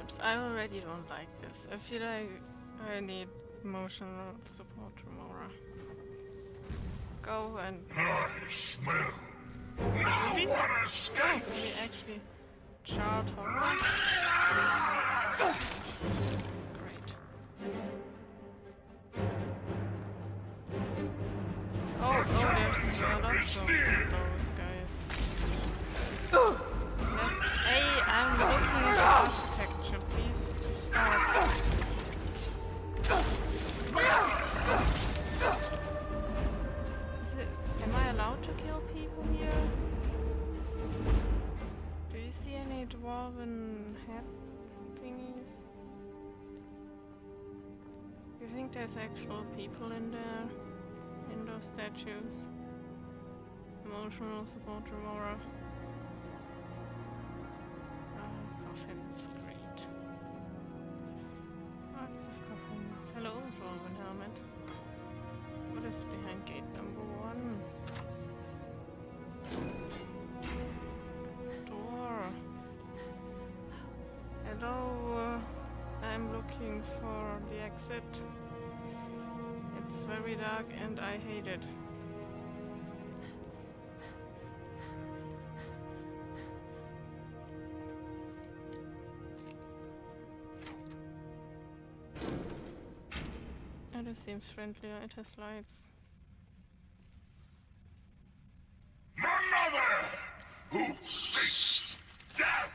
maps. I already don't like this. I feel like I need emotional support from Aura. Go and... I smell. Do No we? one Oh, can we escapes! actually chart Aura? Great. Oh, there's lots of those guys. Yes. Hey, I'm looking at the architecture. Please stop. Am I allowed to kill people here? Do you see any dwarven head thingies? You think there's actual people in there? In those statues? Emotional support Aurora. Coffins, great. Lots of coffins. Hello, dwarven helmet. What is behind gate number 1? Door. Hello, I'm looking for the exit. It's very dark and I hate it. This seems friendlier, it has lights. Another who seeks death!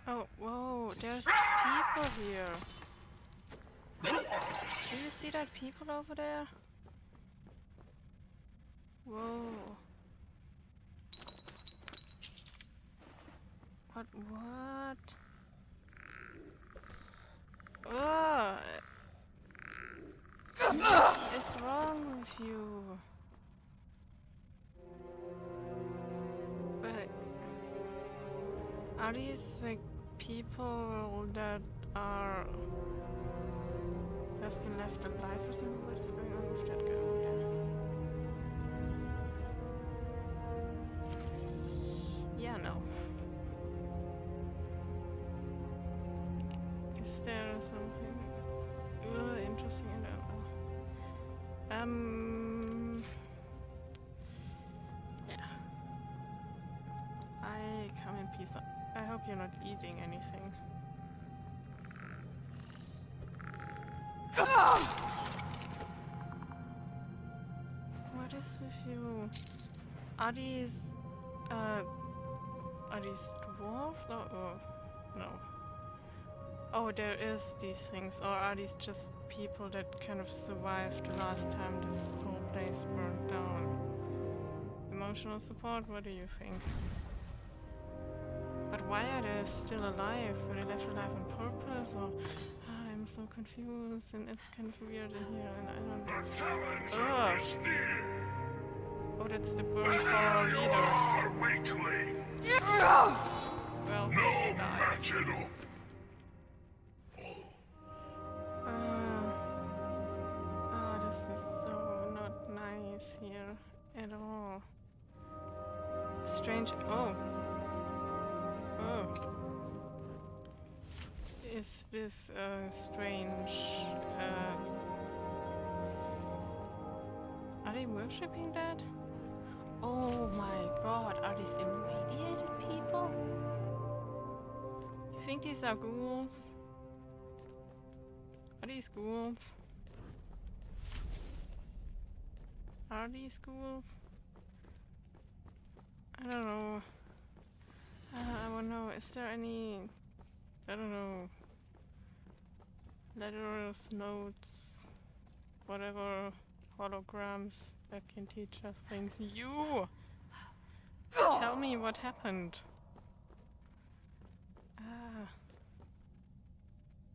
Oh, whoa, there's people here. Do you see that people over there? Whoa. What? Oh! What is wrong with you? But are these like people that have been left alive or something? What is going on with that guy over there? Yeah, no. Is there something interesting? I don't know. Yeah. I come in peace. I hope you're not eating anything. What is with you? Are these dwarves or no? Oh, there is these things, or are these just people that kind of survived the last time this whole place burned down? Emotional support, what do you think? But why are they still alive? Were they left alive on purpose, or... I'm so confused, and it's kind of weird in here, and I don't know. Oh, that's the burnt horror leader. Well, No match at all. This is so not nice here at all. Strange. Oh. Is this strange? Are they worshipping that? Oh my god, are these irradiated people? You think these are ghouls? Are these ghouls? Are these ghouls? I don't know. I don't know, is there any... I don't know... letters, notes, whatever, holograms that can teach us things? You! Tell me what happened.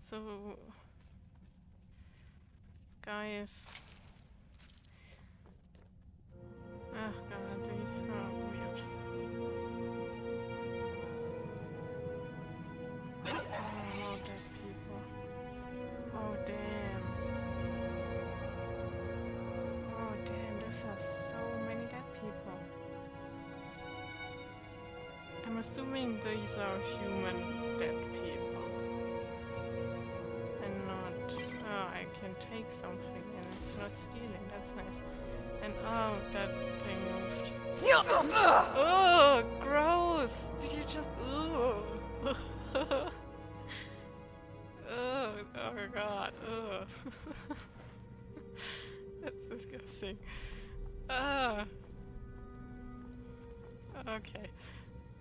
So... guys... god, these are weird. More dead people. Oh damn. Oh damn, those are so many dead people. I'm assuming these are human dead people. can take something and it's not stealing. That's nice. And oh, that thing moved. Oh, gross! Did you just? Oh, oh god! Oh, that's disgusting. Ah. Okay.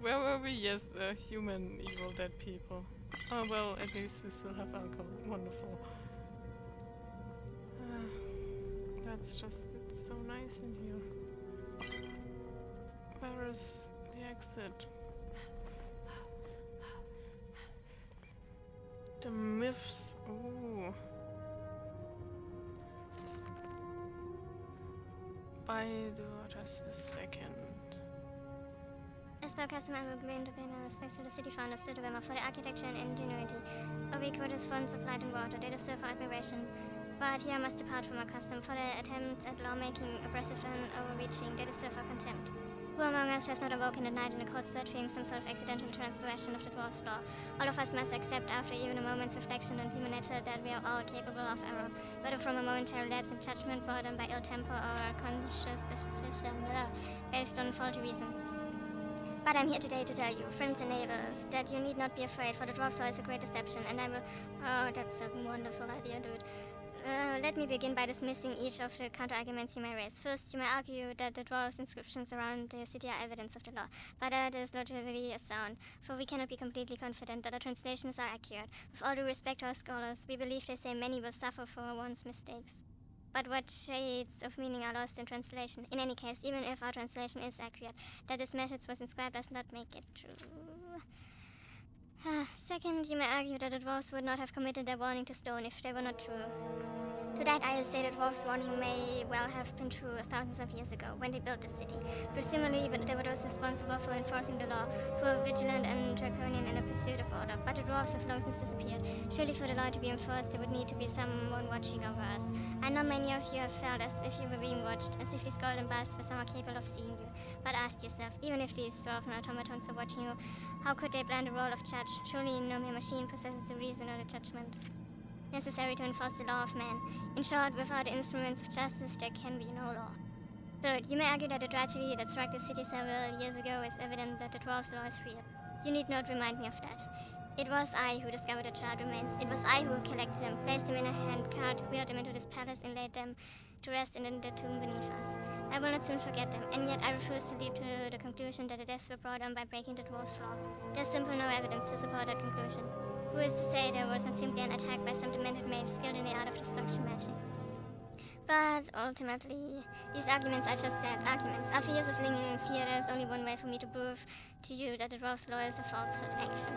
Where were we? Yes, human evil dead people. Oh well, at least we still have alcohol. Wonderful. That's just, it's so nice in here. Where is the exit? The myths. Ooh. By the just a second. As per custom, I will begin to pay my respects to the city founders to November for their architecture and ingenuity. A ubiquitous fonts of light and water, they deserve our admiration. But here I must depart from our custom, for their attempts at lawmaking, oppressive and overreaching, they deserve our contempt. Who among us has not awoken at night in a cold sweat fearing some sort of accidental transgression of the dwarf's law? All of us must accept, after even a moment's reflection on human nature, that we are all capable of error, whether from a momentary lapse in judgment brought on by ill temper or a conscious decision based on faulty reason. But I'm here today to tell you, friends and neighbors, that you need not be afraid, for the dwarf's law is a great deception, and I will... Oh, that's a wonderful idea, dude. Let me begin by dismissing each of the counter-arguments you may raise. First, you may argue that the dwarf's inscriptions around the city are evidence of the law, but that is logically sound, for we cannot be completely confident that our translations are accurate. With all due respect to our scholars, we believe they say many will suffer for one's mistakes. But what shades of meaning are lost in translation? In any case, even if our translation is accurate, that this message was inscribed does not make it true. Second, you may argue that the dwarves would not have committed their warning to stone if they were not true. To that I will say that dwarves' warning may well have been true thousands of years ago, when they built the city. Presumably, they were those responsible for enforcing the law, who were vigilant and draconian in the pursuit of order. But the dwarves have long since disappeared. Surely for the law to be enforced, there would need to be someone watching over us. I know many of you have felt as if you were being watched, as if these golden bars were somehow capable of seeing you. But ask yourself, even if these dwarven automatons were watching you, how could they plan the role of judge? Surely no mere machine possesses the reason or the judgment necessary to enforce the law of man. In short, without the instruments of justice, there can be no law. Third, you may argue that the tragedy that struck the city several years ago is evident that the dwarf's law is real. You need not remind me of that. It was I who discovered the child remains. It was I who collected them, placed them in a handcart, wheeled them into this palace, and laid them to rest in the tomb beneath us. I will not soon forget them, and yet I refuse to leap to the conclusion that the deaths were brought on by breaking the dwarf's law. There's simply no evidence to support that conclusion. Who is to say there was not simply an attack by some demented mage skilled in the art of destruction magic? But ultimately, these arguments are just that, arguments. After years of lingering in fear, there is only one way for me to prove to you that the dwarf's law is a falsehood action.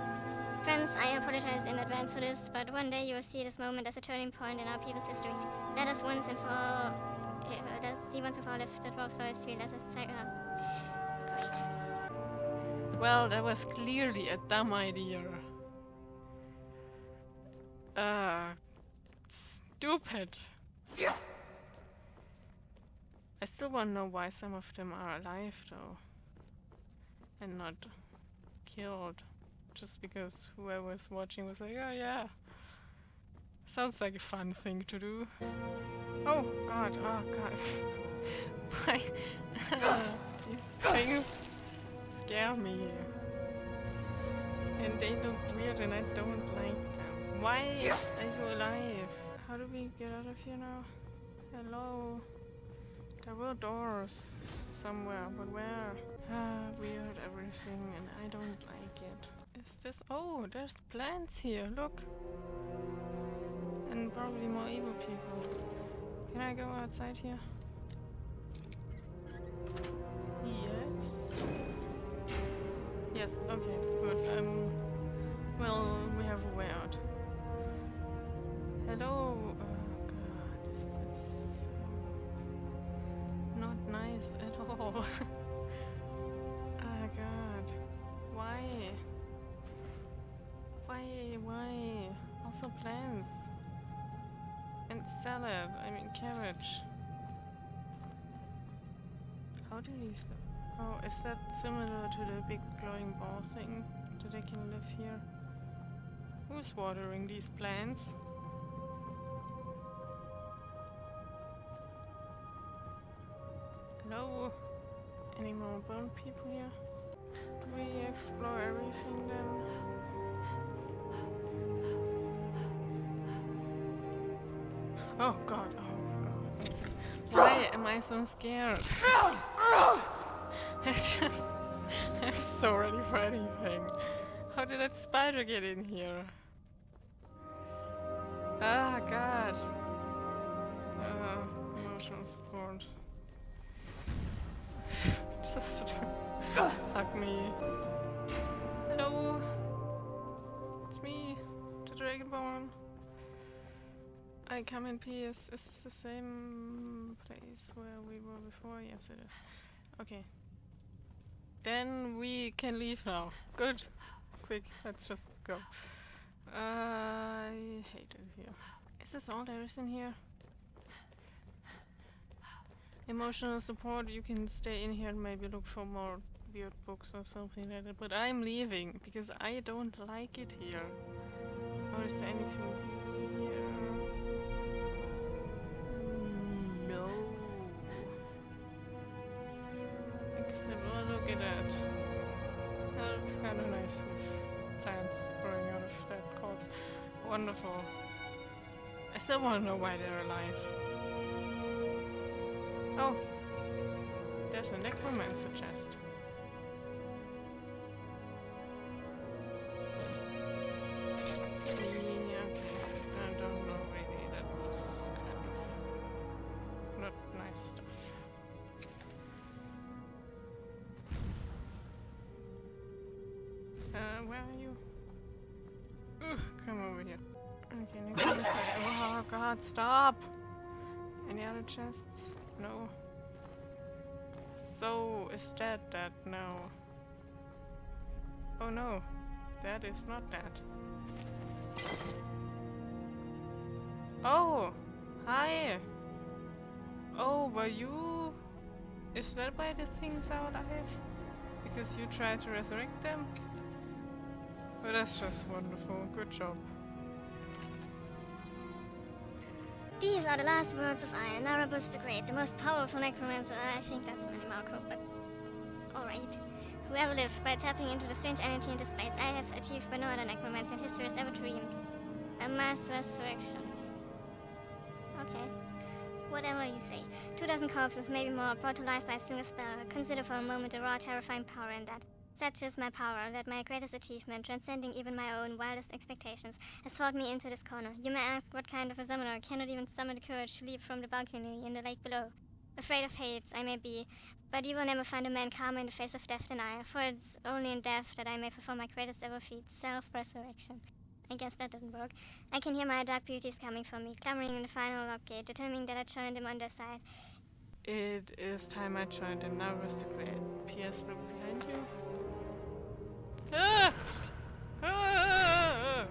Friends, I apologize in advance for this, but one day you will see this moment as a turning point in our people's history. Let us once and for all, see once and for all if the dwarf's law is real as a great. Well, that was clearly a dumb idea. Stupid. Yeah. I still want to know why some of them are alive though, and not killed, just because whoever's watching was like, oh yeah, sounds like a fun thing to do. Oh god, why? These things scare me, and they look weird and I don't like them. Why are you alive? How do we get out of here now? Hello? There were doors somewhere, but where? Weird everything, and I don't like it. Is this? Oh, there's plants here, look! And probably more evil people. Can I go outside here? Yes. Yes, okay, good. Well, we have a way out. Hello? Oh god, this is not nice at all. Oh god. Why? Why? Also plants. And salad, I mean cabbage. How do these look? Oh, is that similar to the big glowing ball thing? That I can live here? Who's watering these plants? bone people here? Do we explore everything then? Oh god, oh god. Why am I so scared? I'm so ready for anything. How did that spider get in here? Ah, god. Emotional support. Just hug me. Hello. It's me, the Dragonborn. I come in peace. Is this the same place where we were before? Yes, it is. Okay. Then we can leave now. Good. Quick, let's just go. I hate it here. Is this all there is in here? Emotional support, you can stay in here and maybe look for more weird books or something like that. But I'm leaving because I don't like it here. Or is there anything here? No. Except, oh, look at that. That looks kind of nice with plants growing out of that corpse. Wonderful. I still want to know why they're alive. Oh, there's a necromancer chest. Yeah, I don't know really. That was kind of not nice stuff. Where are you? Ugh, come over here. Okay, necromancer. Oh god, stop! Any other chests? No. So, is that? No. Oh no, that is not that. Oh! Hi! Oh, were you... Is that why the things are alive? Because you tried to resurrect them? Oh, that's just wonderful. Good job. These are the last words of Iron, Narabus the Great, the most powerful necromancer. I think that's Manny Marco, but alright. Whoever lived by tapping into the strange energy in this place, I have achieved what no other necromancer in history has ever dreamed. A mass resurrection. Okay. Whatever you say. 2,000 corpses, maybe more, brought to life by a single spell. Consider for a moment the raw, terrifying power in that. Such is my power, that my greatest achievement, transcending even my own wildest expectations, has brought me into this corner. You may ask what kind of a summoner cannot even summon the courage to leap from the balcony in the lake below. Afraid of hates, I may be, but you will never find a man calmer in the face of death than I, for it's only in death that I may perform my greatest ever feat, self-resurrection. I guess that didn't work. I can hear my dark beauties coming for me, clamoring in the final lock gate, determining that I join them on their side. It is time I joined the Narabus the Great. P.S. Look behind you. Ah! Ah!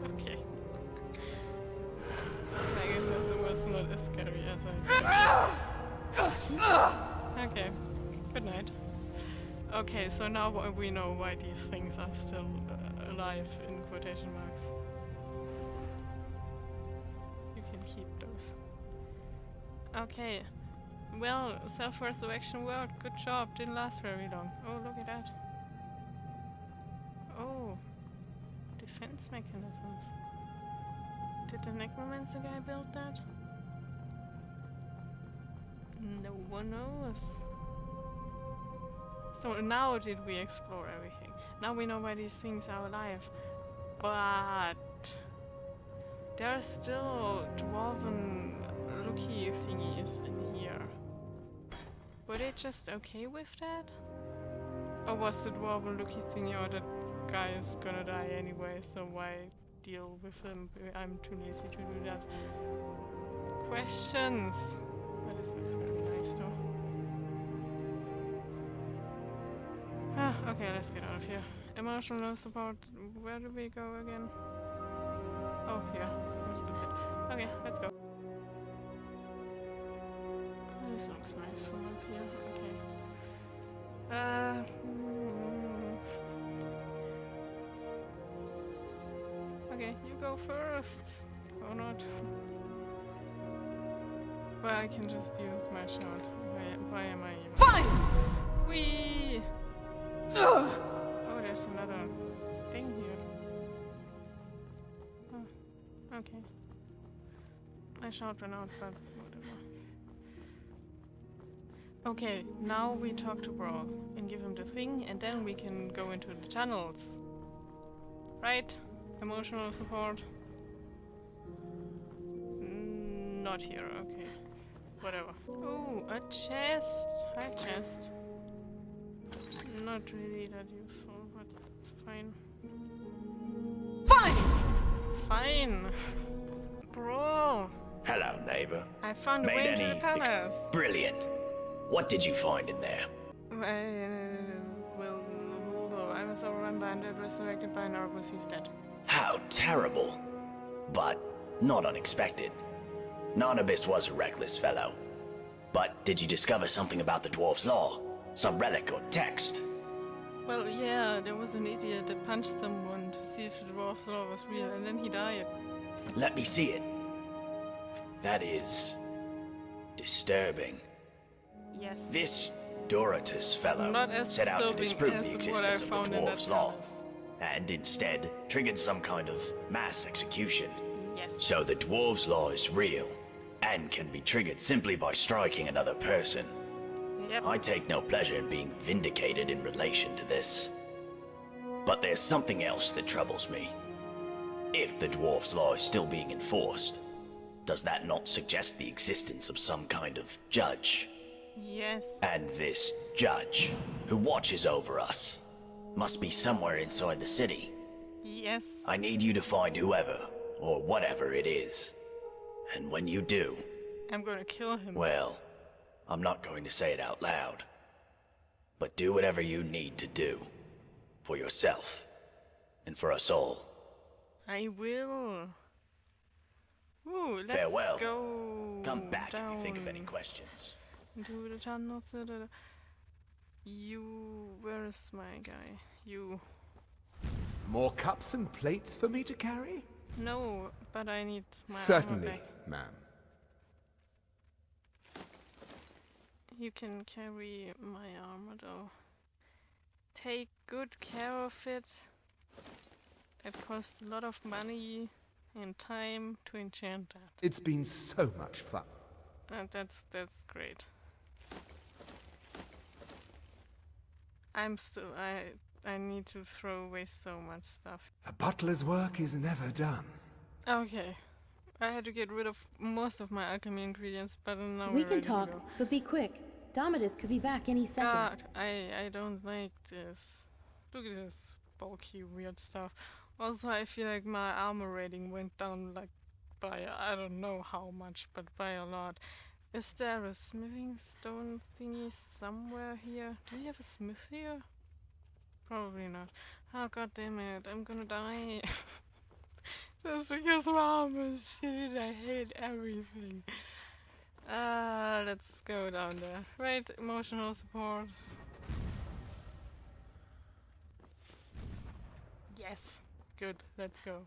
Okay. I guess that was not as scary as I expected. Okay. Good night. Okay, so now we know why these things are still alive in quotation marks. You can keep those. Okay. Well, self-resurrection worked. Good job. Didn't last very long. Oh, look at that. Oh, defense mechanisms. Did the necromancer guy build that? No one knows. So now did we explore everything? Now we know why these things are alive. But there are still dwarven looky thingies in here. Were they just okay with that? Or was the dwarven looky thingy or that guy is gonna die anyway, so why deal with him? I'm too lazy to do that. Questions! Well, this looks very nice though. Ah, okay, let's get out of here. Emotional support, where do we go again? Oh, yeah, I'm stupid. Okay, let's go. This looks nice from up here, okay. Okay, you go first. Or not. Well, I can just use my shot. Why am I even... Fine! Whee! Oh, there's another thing here. Oh, okay. My shout ran out, but whatever. Okay, now we talk to Brawl and give him the thing, and then we can go into the tunnels. Right? Emotional support? Not here, okay. Whatever. Oh, a chest! Hi, chest. Not really that useful, but fine. Fine! Fine! Bro! Hello, neighbor. I found a Made way into the any palace! Brilliant. What did you find in there? Well, although I was overrun by and resurrected by an Argus, he's dead. How terrible. But not unexpected. Narnabis was a reckless fellow. But did you discover something about the Dwarf's Law? Some relic or text? Well, yeah, there was an idiot that punched someone to see if the dwarf's law was real, and then he died. Let me see it. That is disturbing. Yes. This Dorotus fellow Not as set out to disturbing disprove as the what existence I of the found in Dwarf's that Law, palace. and instead triggered some kind of mass execution. Yes. So the Dwarves' Law is real, and can be triggered simply by striking another person. Yep. I take no pleasure in being vindicated in relation to this. But there's something else that troubles me. If the Dwarf's Law is still being enforced, does that not suggest the existence of some kind of judge? Yes. And this judge, who watches over us, must be somewhere inside the city. Yes. I need you to find whoever, or whatever it is. And when you do, I'm gonna kill him. well, I'm not going to say it out loud. But do whatever you need to do. For yourself. And for us all. I will. Ooh, let's Farewell. go Come back down if you think of any questions. into the tunnels. You, where is my guy? You. More cups and plates for me to carry? No, but I need my armor Certainly, back. ma'am. You can carry my armor though. Take good care of it. It costs a lot of money and time to enchant that. It's been so much fun. That's great. I need to throw away so much stuff. A butler's work is never done. Okay. I had to get rid of most of my alchemy ingredients, but now We we're can ready to talk, go. but be quick. Domitus could be back any second. God, I don't like this. Look at this bulky weird stuff. Also, I feel like my armor rating went down like by I don't know how much, but by a lot. Is there a smithing stone thingy somewhere here? Do we have a smith here? Probably not. Oh god damn it, I'm gonna die. Just because my armor is shit, I hate everything. Let's go down there. Right, emotional support. Yes, good, let's go.